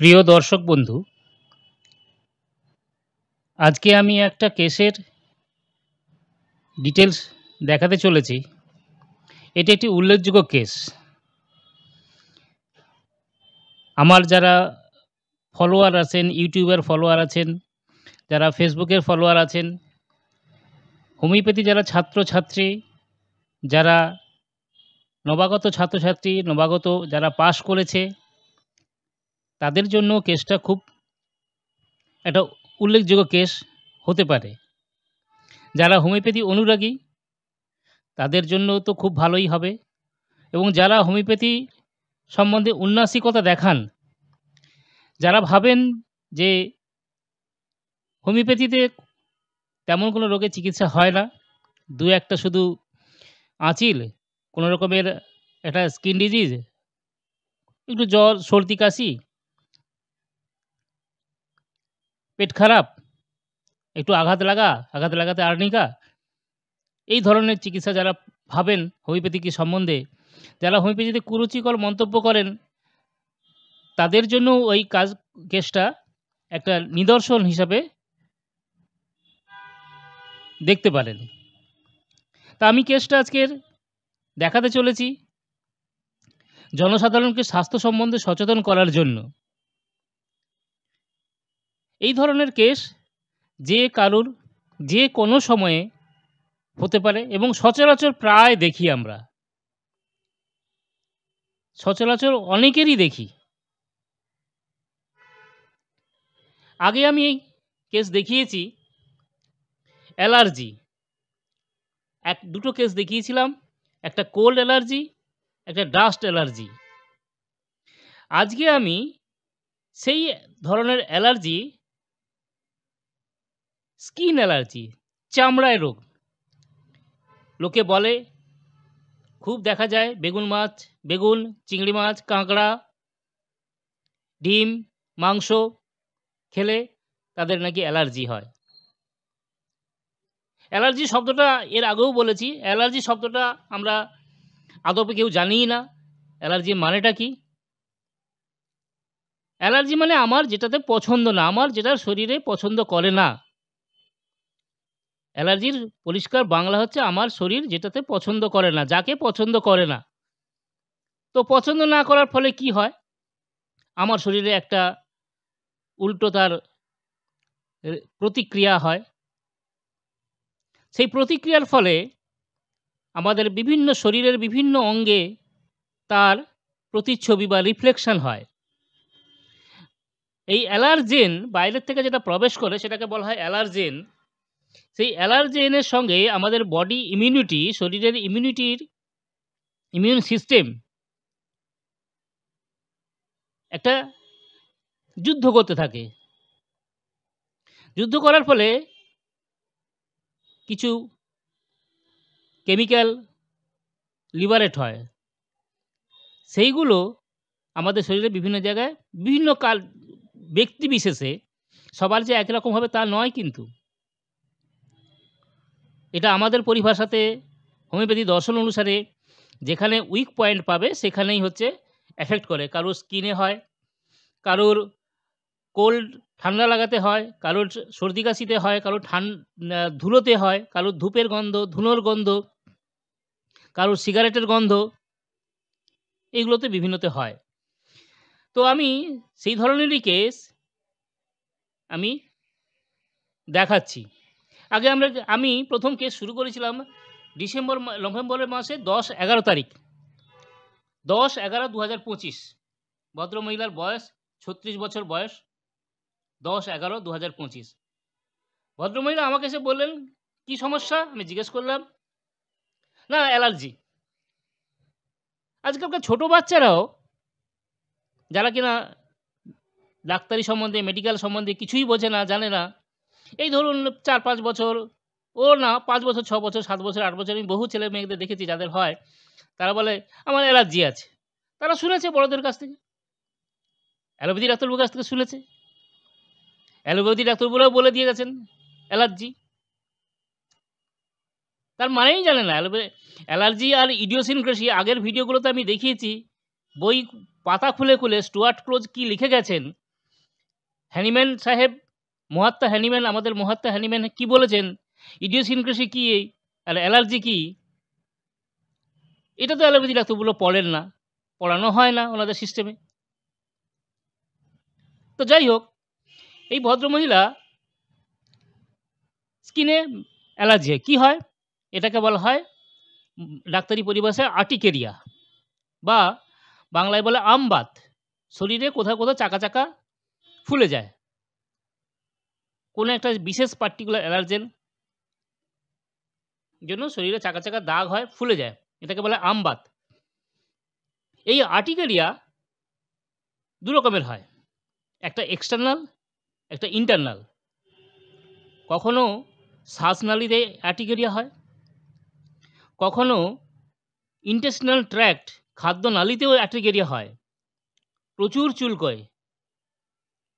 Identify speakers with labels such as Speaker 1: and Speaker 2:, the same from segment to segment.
Speaker 1: প্রিয় দর্শক বন্ধু, আজকে আমি একটা কেসের ডিটেলস দেখাতে চলেছি। এটি একটি উল্লেখযোগ্য কেস। আমার যারা ফলোয়ার আছেন, ইউটিউবের ফলোয়ার আছেন, যারা ফেসবুকের ফলোয়ার আছেন, হোমিওপ্যাথি যারা ছাত্রছাত্রী, যারা নবাগত ছাত্রছাত্রী, নবাগত যারা পাস করেছে, তাদের জন্য কেসটা খুব একটা উল্লেখযোগ্য কেস হতে পারে। যারা হোমিওপ্যাথি অনুরাগী, তাদের জন্য তো খুব ভালোই হবে, এবং যারা হোমিওপ্যাথি সম্বন্ধে উন্নাসিকতা দেখান, যারা ভাবেন যে হোমিওপ্যাথিতে তেমন কোনো রোগের চিকিৎসা হয় না, দু একটা শুধু আঁচিল, কোনো রকমের একটা স্কিন ডিজিজ, একটু জ্বর, সর্দি, কাশি, পেট খারাপ, একটু আঘাত লাগাতে আর্নিকা, এই ধরনের চিকিৎসা যারা ভাবেন হোমিওপ্যাথি সম্বন্ধে, যারা হোমিওপ্যাথিতে কুরুচিকর মন্তব্য করেন, তাদের জন্য ওই কেসটা একটা নিদর্শন হিসাবে দেখতে পারেন। তা আমি কেসটা আজকের দেখাতে চলেছি জনসাধারণকে স্বাস্থ্য সম্বন্ধে সচেতন করার জন্য। এই ধরনের কেস যে কারুর যে কোনো সময়ে হতে পারে, এবং সচরাচর প্রায় দেখি আমরা, সচরাচর অনেকেরই দেখি। আগে আমি এই কেস দেখিয়েছি অ্যালার্জি, দুটো কেস দেখিয়েছিলাম, একটা কোল্ড অ্যালার্জি, একটা ডাস্ট অ্যালার্জি। আজকে আমি সেই ধরনের অ্যালার্জি, স্কিন অ্যালার্জি, চামড়ায় রোগ। লোকে বলে, খুব দেখা যায় বেগুন, চিংড়ি মাছ, কাঁকড়া, ডিম, মাংস খেলে তাদের নাকি অ্যালার্জি হয়। অ্যালার্জি শব্দটা এর আগেও বলেছি, অ্যালার্জি শব্দটা আমরা আদপে কেউ জানিই না অ্যালার্জির মানেটা কি। অ্যালার্জি মানে আমার যেটাতে পছন্দ না, আমার যেটা শরীরে পছন্দ করে না। অ্যালার্জির পরিষ্কার বাংলা হচ্ছে আমার শরীর যেটাতে পছন্দ করে না, যাকে পছন্দ করে না। তো পছন্দ না করার ফলে কি হয়? আমার শরীরে একটা উল্টো তার প্রতিক্রিয়া হয়। সেই প্রতিক্রিয়ার ফলে আমাদের বিভিন্ন শরীরের বিভিন্ন অঙ্গে তার প্রতিচ্ছবি বা রিফ্লেকশন হয়। এই অ্যালার্জেন বাইরের থেকে যেটা প্রবেশ করে সেটাকে বলা হয় অ্যালার্জেন। সেই অ্যালার্জেনের সঙ্গে আমাদের বডি ইমিউনিটি, শরীরের ইমিউন সিস্টেম একটা যুদ্ধ করতে থাকে। যুদ্ধ করার ফলে কিছু কেমিক্যাল লিবারেট হয়। সেইগুলো আমাদের শরীরে বিভিন্ন জায়গায় বিভিন্ন ব্যক্তি বিশেষে, সবার যে একই রকম হবে তা নয় কিন্তু। এটা আমাদের পরিভাষাতে হোমিওপ্যাথি দর্শন অনুসারে যেখানে উইক পয়েন্ট পাবে সেখানেই হচ্ছে এফেক্ট করে। কারোর স্কিনে হয়, কারোর কোল্ড ঠান্ডা লাগাতে হয়, কারোর সর্দি কাশিতে হয়, কারোর ধুলোতে হয়, কারোর ধূপের গন্ধ, ধুনোর গন্ধ, কারোর সিগারেটের গন্ধ, এগুলোতে বিভিন্নতে হয়। তো আমি সেই ধরনেরই কেস আমি দেখাচ্ছি। আগে আমি প্রথম কেস শুরু করেছিলাম নভেম্বরের মাসে 10-11 তারিখ, 10-11-2025। ভদ্রমহিলার বয়স 36 বছর বয়স, 10-11-2025। ভদ্রমহিলা আমাকে এসে বললেন, কি সমস্যা? আমি জিজ্ঞেস করলাম, না অ্যালার্জি। আজকালকার ছোট বাচ্চারাও, যারা কিনা ডাক্তারি সম্বন্ধে, মেডিকেল সম্বন্ধে কিছুই বোঝে না, জানে না, এই ধরুন 4-5 বছর, ও না 5 বছর, 6 বছর, 7 বছর, 8 বছর, আমি বহু ছেলে মেয়েদের দেখেছি যাদের হয়, তারা বলে আমার অ্যালার্জি আছে। তারা শুনেছে বড়দের কাছ থেকে, অ্যালোপ্যাথি ডাক্তারবাবুর কাছ থেকে শুনেছে। অ্যালোপ্যাথি ডাক্তারবাবুরাও বলে দিয়ে গেছেন অ্যালার্জি। তার মানেই জানে না। অ্যালার্জি আর ইডিওসিনক্রেসি আগের ভিডিওগুলোতে আমি দেখিয়েছি। বই পাতা খুলে খুলে স্টুয়ার্ট ক্লোজ কি লিখে গেছেন হ্যানিম্যান সাহেব, মহাত্মা হ্যানিম্যান, আমাদের মহাত্মা হ্যানিম্যান কি বলেছেন, ইডিওসিনক্রেসি কি আর অ্যালার্জি কি, এটা তো অ্যালোপ্যাথি ডাক্তারগুলো পড়েন না, পড়ানো হয় না ওনাদের সিস্টেমে। তো যাই হোক, এই ভদ্রমহিলা স্কিনে অ্যালার্জি হয়। কী হয়? এটাকে বলা হয় ডাক্তারি পরিভাষায় আর্টিকেরিয়া, বা বাংলায় বলে আমবাত। শরীরে কোথাও কোথাও চাকা চাকা ফুলে যায়, কোনো একটা বিশেষ পার্টিকুলার অ্যালার্জেন জন্য শরীরে চাকা চাকা দাগ হয়, ফুলে যায়, এটাকে বলে আমবাত। এই আর্টিকেরিয়া দু রকমের হয়, একটা এক্সটার্নাল, একটা ইন্টারনাল। কখনো শ্বাসনালীতে আর্টিকেরিয়া হয়, কখনো ইন্টেস্টিনাল ট্র্যাক্ট, খাদ্যনালীতেও আর্টিকেরিয়া হয়। প্রচুর চুলকোয়,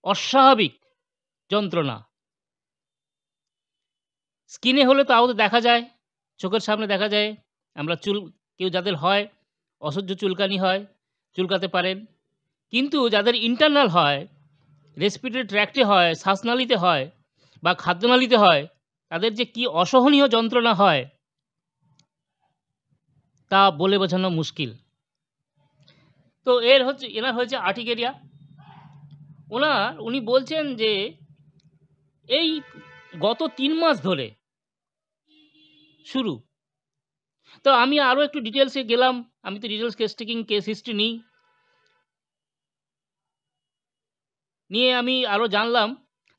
Speaker 1: অস্বাভাবিক যন্ত্রণা। স্কিনে হলে তাও তো দেখা যায়, চোখের সামনে দেখা যায়। আমরা কেউ যাদের হয়, অসহ্য চুলকানি হয়, চুলকাতে পারেন। কিন্তু যাদের ইন্টারনাল হয়, রেসপিরেটরি ট্র্যাক্টে হয়, শ্বাসনালীতে হয় বা খাদ্যনালীতে হয়, তাদের যে কি অসহনীয় যন্ত্রণা হয় তা বলে বোঝানো মুশকিল। তো এনার হয়েছে আর্টিকেরিয়া। উনি বলছেন যে এই গত ৩ মাস ধরে শুরু। তো আমি আরও একটু ডিটেলসে গেলাম। আমি তো ডিটেলস কেস হিস্ট্রি নিয়ে আমি আরও জানলাম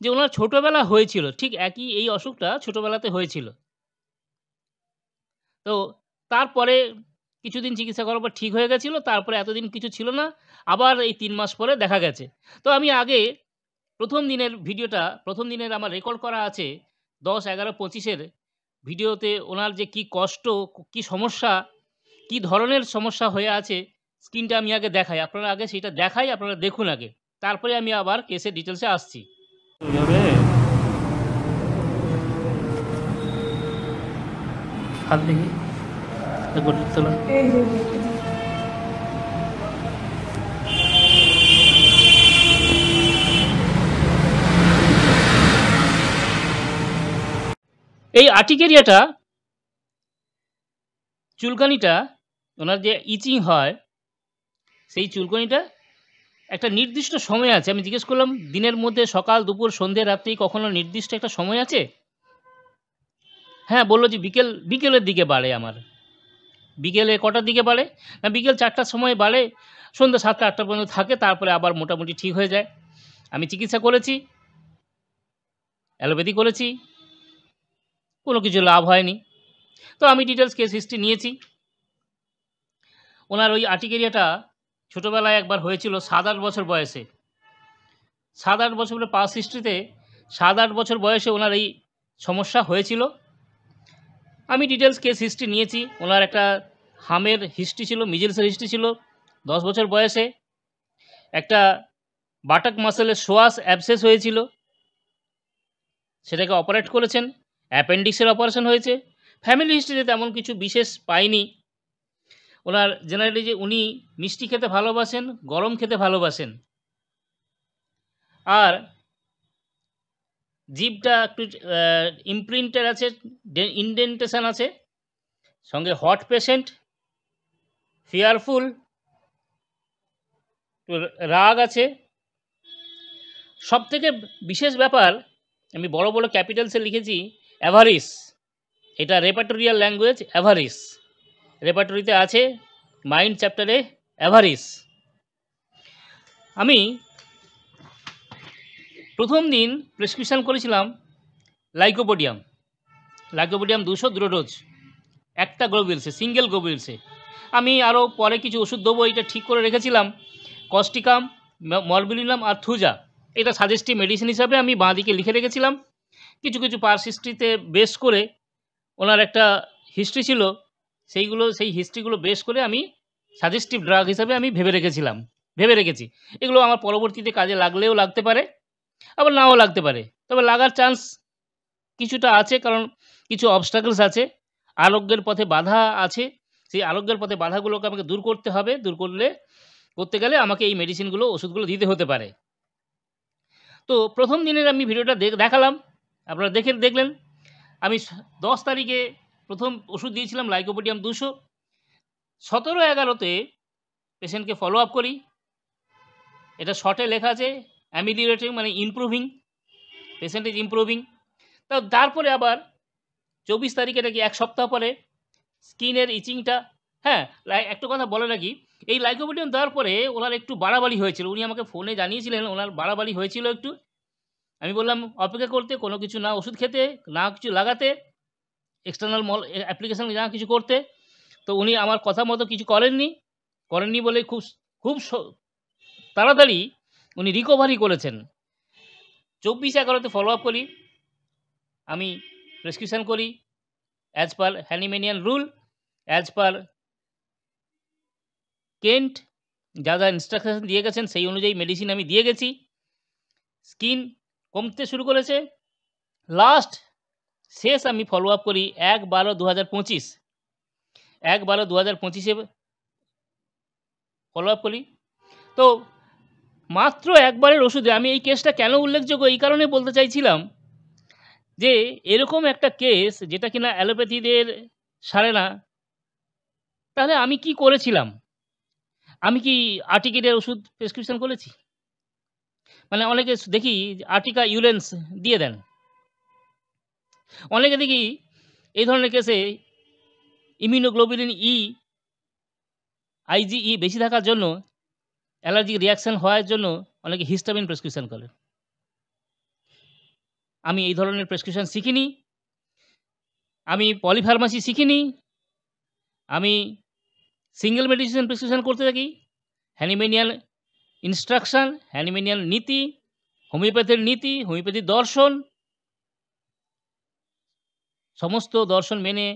Speaker 1: যে ওনার ছোটোবেলা হয়েছিল, ঠিক একই এই অসুখটা ছোটোবেলাতে হয়েছিল। তো তারপরে কিছুদিন চিকিৎসা করার পর ঠিক হয়ে গেছিলো, তারপরে এতদিন কিছু ছিল না, আবার এই ৩ মাস পরে দেখা গেছে। তো আমি আগে প্রথম দিনের আমার রেকর্ড করা আছে 10-11-25-এর ভিডিওতে ওনার যে কি কষ্ট, কি সমস্যা, কি ধরনের সমস্যা হয়ে আছে স্কিনটা আমি আগে দেখাই। আপনারা আগে সেটা দেখাই, আপনারা দেখুন আগে। তারপরে আমি আবার কেসের ডিটেলসে আসছি। হাত দেখি একবার তোলা। এই আর্টিকেরিয়াটা, চুলকানিটা, ওনার যে ইচিং হয়, সেই চুলকানিটা একটা নির্দিষ্ট সময় আছে। আমি জিজ্ঞেস করলাম, দিনের মধ্যে সকাল, দুপুর, সন্ধ্যে, রাত্রি কখনো নির্দিষ্ট একটা সময় আছে? হ্যাঁ, বলল যে বিকেলের দিকে বাড়ে আমার। বিকেলে কটার দিকে বাড়ে? না, বিকেল 4টার সময় বাড়ে, সন্ধ্যা 7টা-8টা পর্যন্ত থাকে, তারপরে আবার মোটামুটি ঠিক হয়ে যায়। আমি চিকিৎসা করেছি, অ্যালোপ্যাথি করেছি, কোনো কিছু লাভ হয়নি। তো আমি ডিটেলস কেস হিস্ট্রি নিয়েছি। ওনার ওই আর্টিকেরিয়াটা ছোটোবেলায় একবার হয়েছিল 7-8 বছর বয়সে। 7-8 বছরের পাস্ট হিস্ট্রিতে 7-8 বছর বয়সে ওনার এই সমস্যা হয়েছিল। আমি ডিটেলস কেস হিস্ট্রি নিয়েছি। ওনার একটা হামের হিস্ট্রি ছিল, মিজেলসের হিস্ট্রি ছিল 10 বছর বয়সে। একটা বাটাক মাসেলের সোয়াস অ্যাবসেস হয়েছিল, সেটাকে অপারেট করেছেন। অ্যাপেন্ডিক্সের অপারেশন হয়েছে। ফ্যামিলি হিস্ট্রিতে তেমন কিছু বিশেষ পাইনি। ওনার জেনারেলি যে উনি মিষ্টি খেতে ভালোবাসেন, গরম খেতে ভালোবাসেন, আর জিভটা একটু ইমপ্রিন্টের আছে, ইনডেন্টেশন আছে, সঙ্গে হট পেশেন্ট, ফিয়ারফুল, রাগ আছে। সবথেকে বিশেষ ব্যাপার, আমি বড় বড় ক্যাপিটালসে লিখেছি অ্যাভারিস। এটা রেপার্টোরিয়াল ল্যাঙ্গুয়েজ, অ্যাভারিস। রেপার্টরিতে আছে মাইন্ড চ্যাপ্টারে অ্যাভারিস। আমি প্রথম দিন প্রেসক্রিপশান করেছিলাম লাইকোপোডিয়াম 200 দুটো ডোজ, একটা গ্লোবিলসে, সিঙ্গেল গ্লোবিলসে। আমি আরও পরে কিছু ওষুধ দেবো, এটা ঠিক করে রেখেছিলাম। কস্টিকাম, মরবিলিনাম আর থুজা, এটা সাজেস্টিভ মেডিসিন হিসাবে আমি বাঁদিকে লিখে রেখেছিলাম। কিছু কিছু পার্স হিস্ট্রিতে বেস করে ওনার একটা হিস্ট্রি ছিল, সেই হিস্ট্রিগুলো বেস করে আমি সাজেস্টিভ ড্রাগ হিসাবে আমি ভেবে রেখেছি। এগুলো আমার পরবর্তীতে কাজে লাগলেও লাগতে পারে, আবার নাও লাগতে পারে। তবে লাগার চান্স কিছুটা আছে, কারণ কিছু অবস্টাকলস আছে, আরোগ্যের পথে বাধা আছে। সেই আরোগ্যের পথে বাধাগুলোকে আমাকে দূর করতে হবে। করতে গেলে আমাকে এই মেডিসিনগুলো, ওষুধগুলো দিতে হতে পারে। তো প্রথম দিনের আমি ভিডিওটা দেখালাম, আপনারা দেখলেন। আমি 10 তারিখে প্রথম ওষুধ দিয়েছিলাম লাইকোপোডিয়াম 200। 17/11-তে পেশেন্টকে ফলো আপ করি। এটা শর্টে লেখা আছে অ্যামিলিয়েটিং মানে ইমপ্রুভিং, পেশেন্ট ইজ ইমপ্রুভিং। তো তারপরে আবার 24 তারিখে নাকি 1 সপ্তাহ পরে স্কিনের ইচিংটা, হ্যাঁ একটা কথা বলে রাখি, এই লাইকোপোডিয়াম দেওয়ার পরে ওনার একটু বাড়াবাড়ি হয়েছিল। উনি আমাকে ফোনে জানিয়েছিলেন ওনার বাড়াবাড়ি হয়েছিল একটু। আমি বললাম অপেক্ষা করতে, কোনো কিছু না ওষুধ খেতে, না কিছু লাগাতে, এক্সটার্নাল অ্যাপ্লিকেশন না কিছু করতে। তো উনি আমার কথা মতো কিছু করেননি বলে খুব তাড়াতাড়ি উনি রিকভারি করেছেন। 24/11-তে ফলো আপ করি, আমি প্রেসক্রিপশান করি as per Hahnemannian rule, as per Kent যা ইনস্ট্রাকশন দিয়ে গেছেন সেই অনুযায়ী মেডিসিন আমি দিয়ে গেছি। স্কিন কমতে শুরু করেছে। শেষ আমি ফলো আপ করি 1/12/2025। 1/12/2025-এ ফলো আপ করি। তো মাত্র একবারের ওষুধে আমি এই কেসটা কেন উল্লেখযোগ্য এই কারণে বলতে চাইছিলাম যে এরকম একটা কেস যেটা কিনা অ্যালোপ্যাথিদের সারে না, তাহলে আমি কি করেছিলাম? আমি কি আর্টিকেটের ওষুধ প্রেসক্রিপশন করেছি? মানে অনেকে দেখি আর্টিকা ইউলেন্স দিয়ে দেন। অনেকে দেখি এই ধরনের কেসে ইমিউনোগ্লোবুলিন IgE বেশি থাকার জন্য, অ্যালার্জিক রিঅ্যাকশন হওয়ার জন্য অনেকে হিস্টামিন প্রেসক্রিপশন করে। আমি এই ধরনের প্রেসক্রিপশন শিখিনি, আমি পলিফার্মাসি শিখিনি, আমি সিঙ্গেল মেডিসিন প্রেসক্রিপশন করতে থাকি। হ্যানিম্যানিয়ান ইনস্ট্রাকশন, হ্যানিম্যানিয়ান নীতি, হোমিওপ্যাথির নীতি, হোমিওপ্যাথির দর্শন, সমস্ত দর্শন মেনে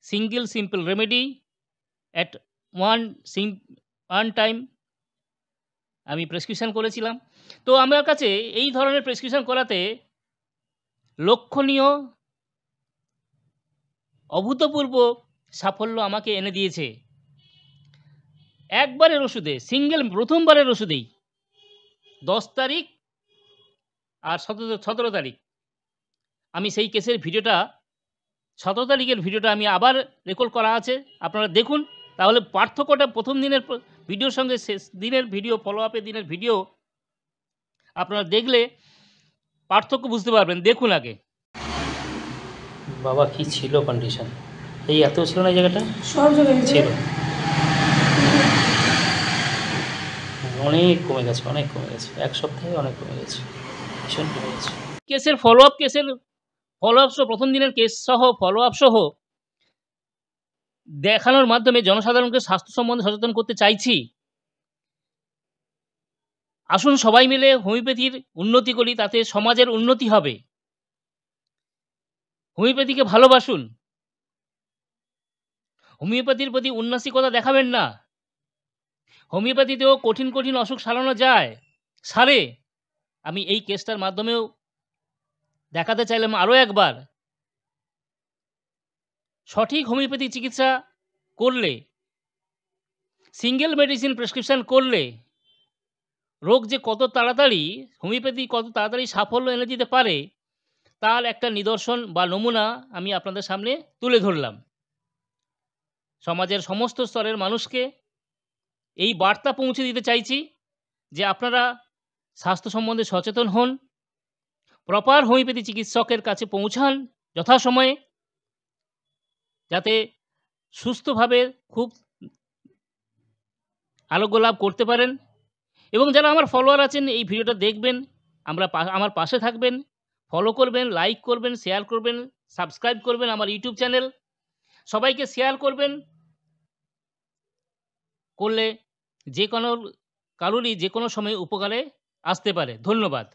Speaker 1: single simple remedy at one time আমি প্রেসক্রিপশন করেছিলাম। তো আমার কাছে এই ধরনের প্রেসক্রিপশন করাতে লক্ষণীয় অভূতপূর্ব সাফল্য আমাকে এনে দিয়েছে। একবারের ওষুধে, প্রথমবারের ওষুধেই 10 তারিখ আর 17 তারিখ আমি সেই কেসের ভিডিওটা, 17 তারিখের ভিডিওটা আমি আবার রেকর্ড করা আছে, আপনারা দেখুন। তাহলে পার্থক্যটা প্রথম দিনের ভিডিওর সঙ্গে শেষ দিনের ভিডিও, ফলো আপের দিনের ভিডিও আপনারা দেখলে পার্থক্য বুঝতে পারবেন। দেখুন আগে।
Speaker 2: বাবা কি ছিল কন্ডিশন, এই এত ছিল না এই জায়গাটা,
Speaker 3: সব জায়গায়
Speaker 2: ছিল অনেক কমে গেছে, অনেক কমে গেছে, 1 সপ্তাহে অনেক কমে গেছে, ভীষণ কমে গেছে।
Speaker 1: কেসের ফলো আপ সহ প্রথম দিনের কেস সহ ফলো আপ সহ দেখানোর মাধ্যমে জনসাধারণকে স্বাস্থ্য সম্বন্ধে সচেতন করতে চাইছি। আসুন সবাই মিলে হোমিওপ্যাথির উন্নতি করি, তাতে সমাজের উন্নতি হবে। হোমিওপ্যাথিকে ভালোবাসুন, হোমিওপ্যাথির প্রতি উন্নাসিকতা দেখাবেন না। হোমিওপ্যাথিতেও কঠিন অসুখ সারানো যায়, সারে। আমি এই কেসটার মাধ্যমেও দেখাতে চাইলাম আরও একবার, সঠিক হোমিওপ্যাথি চিকিৎসা করলে, সিঙ্গেল মেডিসিন প্রেসক্রিপশন করলে রোগ যে হোমিওপ্যাথি কত তাড়াতাড়ি সাফল্য এনে দিতে পারে তার একটা নিদর্শন বা নমুনা আমি আপনাদের সামনে তুলে ধরলাম। সমাজের সমস্ত স্তরের মানুষকে এই বার্তা পৌঁছে দিতে চাইছি যে আপনারা স্বাস্থ্য সম্বন্ধে সচেতন হন, প্রপার হোমিওপ্যাথি চিকিৎসকের কাছে পৌঁছান যথাসময়ে, যাতে সুস্থভাবে খুব আরোগ্য লাভ করতে পারেন। এবং যারা আমার ফলোয়ার আছেন এই ভিডিওটা দেখবেন, আমার পাশে থাকবেন, ফলো করবেন, লাইক করবেন, শেয়ার করবেন, সাবস্ক্রাইব করবেন আমার ইউটিউব চ্যানেল, সবাইকে শেয়ার করবেন। করলে যে কোনো কারোরই যে কোনো সময় উপকারে আসতে পারে। ধন্যবাদ।